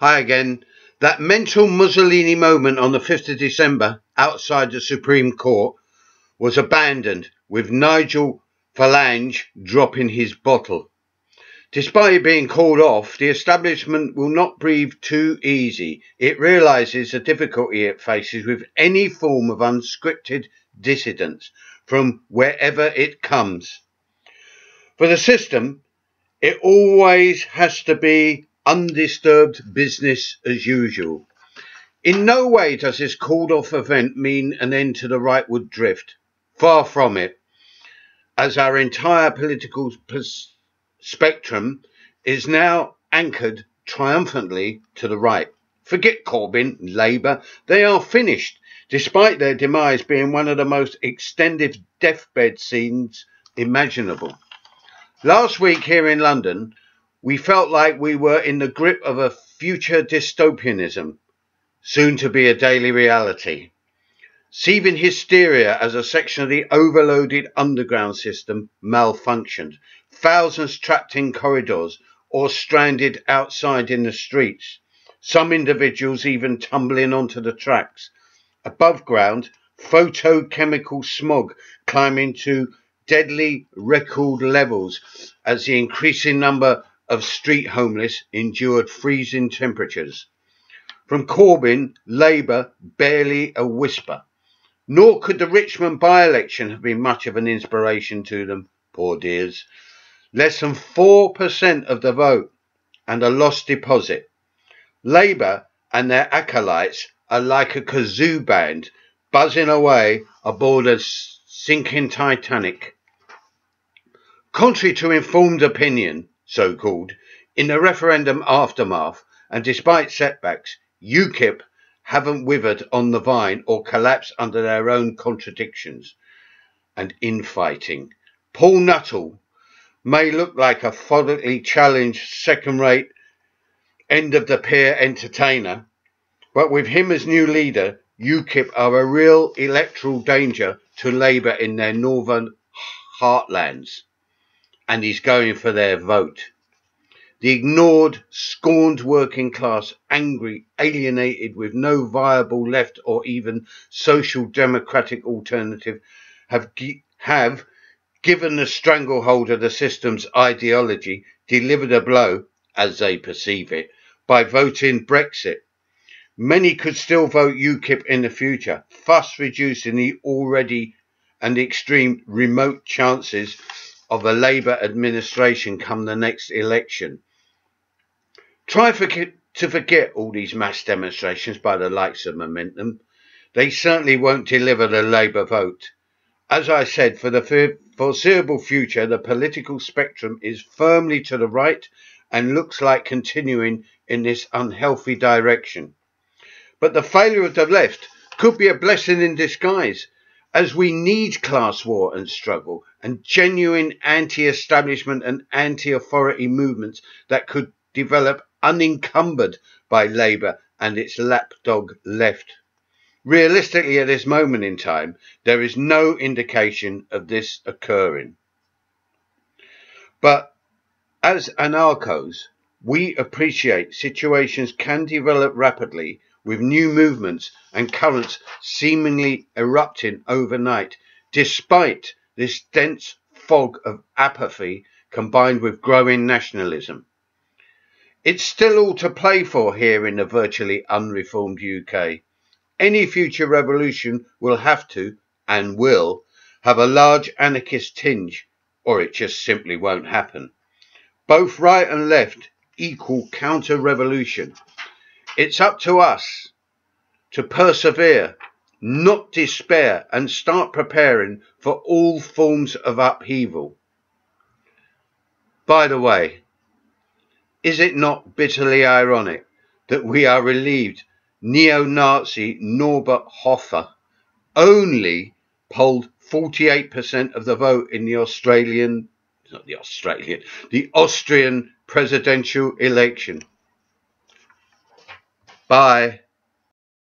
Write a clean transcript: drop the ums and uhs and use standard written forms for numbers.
Hi again. That mental Mussolini moment on the 5th of December outside the Supreme Court was abandoned with Nigel Farage dropping his bottle. Despite it being called off, the establishment will not breathe too easy. It realises the difficulty it faces with any form of unscripted dissidence from wherever it comes. For the system, it always has to be undisturbed business as usual. In no way does this called off event mean an end to the rightward drift. Far from it, as our entire political spectrum is now anchored triumphantly to the right. Forget Corbyn, Labour, they are finished, despite their demise being one of the most extended deathbed scenes imaginable. Last week here in London, we felt like we were in the grip of a future dystopianism, soon to be a daily reality. Seething hysteria as a section of the overloaded underground system malfunctioned, thousands trapped in corridors or stranded outside in the streets, some individuals even tumbling onto the tracks. Above ground, photochemical smog climbing to deadly record levels as the increasing number of street homeless endured freezing temperatures. From Corbyn, Labour, barely a whisper. Nor could the Richmond by-election have been much of an inspiration to them, poor dears. Less than 4% of the vote and a lost deposit. Labour and their acolytes are like a kazoo band buzzing away aboard a sinking Titanic. Contrary to informed opinion, so-called, in the referendum aftermath, and despite setbacks, u.k.i.p haven't withered on the vine or collapsed under their own contradictions and infighting. Paul Nuttall may look like a follically challenged second-rate end-of-the-pier entertainer, but with him as new leader, u.k.i.p are a real electoral danger to Labour in their northern heartlands, and he's going for their vote. The ignored, scorned working class, angry, alienated, with no viable left or even social democratic alternative, have given the stranglehold of the system's ideology, delivered a blow, as they perceive it, by voting Brexit. Many could still vote u.k.i.p in the future, thus reducing the already and extreme remote chances of a Labour administration come the next election. Try to forget all these mass demonstrations by the likes of Momentum. They certainly won't deliver the Labour vote. As I said, for the foreseeable future, the political spectrum is firmly to the right and looks like continuing in this unhealthy direction. But the failure of the left could be a blessing in disguise, as we need class war and struggle and genuine anti-establishment and anti-authority movements that could develop unencumbered by Labour and its lapdog left. Realistically, at this moment in time, there is no indication of this occurring. But as anarchos, we appreciate situations can develop rapidly with new movements and currents seemingly erupting overnight, despite this dense fog of apathy combined with growing nationalism. It's still all to play for here in the virtually unreformed UK. Any future revolution will have to, and will, have a large anarchist tinge, or it just simply won't happen. Both right and left equal counter-revolution. It's up to us to persevere, not despair, and start preparing for all forms of upheaval. By the way, is it not bitterly ironic that we are relieved neo-Nazi Norbert Hofer only polled 48% of the vote in the Austrian presidential election? Bye.